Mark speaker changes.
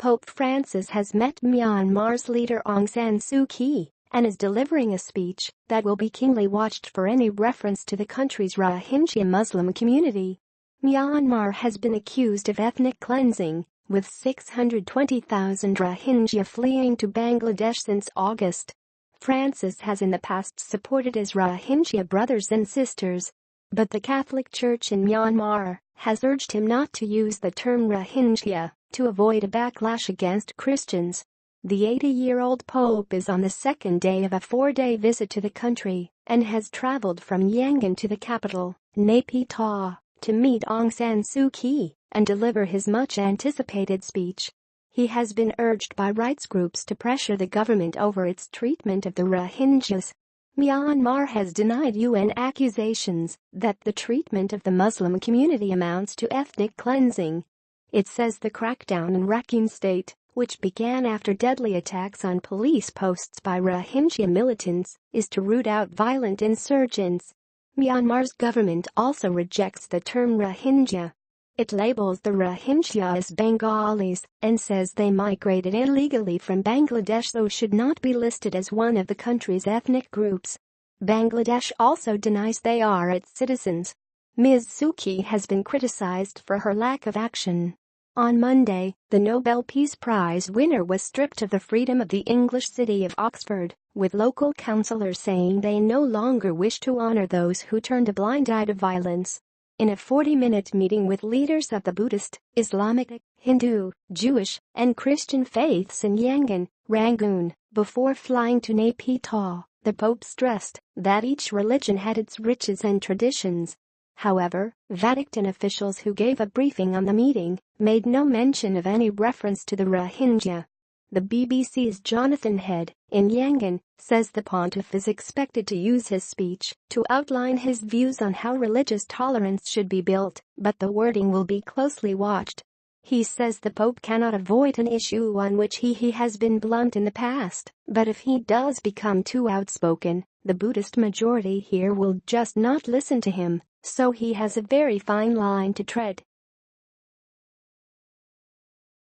Speaker 1: Pope Francis has met Myanmar's leader Aung San Suu Kyi and is delivering a speech that will be keenly watched for any reference to the country's Rohingya Muslim community. Myanmar has been accused of ethnic cleansing, with 620,000 Rohingya fleeing to Bangladesh since August. Francis has in the past supported his Rohingya brothers and sisters, but the Catholic Church in Myanmar has urged him not to use the term Rohingya to avoid a backlash against Christians. The 80-year-old Pope is on the second day of a 4-day visit to the country and has traveled from Yangon to the capital, Pyi Taw, to meet Aung San Suu Kyi and deliver his much-anticipated speech. He has been urged by rights groups to pressure the government over its treatment of the Rohingyas. Myanmar has denied UN accusations that the treatment of the Muslim community amounts to ethnic cleansing. It says the crackdown in Rakhine State, which began after deadly attacks on police posts by Rohingya militants, is to root out violent insurgents. Myanmar's government also rejects the term Rohingya. It labels the Rohingya as Bengalis and says they migrated illegally from Bangladesh, so should not be listed as one of the country's ethnic groups. Bangladesh also denies they are its citizens. Ms. Suu Kyi has been criticized for her lack of action. On Monday, the Nobel Peace Prize winner was stripped of the freedom of the English city of Oxford, with local councillors saying they no longer wish to honor those who turned a blind eye to violence. In a 40-minute meeting with leaders of the Buddhist, Islamic, Hindu, Jewish, and Christian faiths in Yangon, Rangoon, before flying to Pyi Taw, the Pope stressed that each religion had its riches and traditions. However, Vatican officials who gave a briefing on the meeting made no mention of any reference to the Rohingya. The BBC's Jonathan Head, in Yangon, says the pontiff is expected to use his speech to outline his views on how religious tolerance should be built, but the wording will be closely watched. He says the Pope cannot avoid an issue on which he has been blunt in the past, but if he does become too outspoken, the Buddhist majority here will just not listen to him, so he has a very fine line to tread.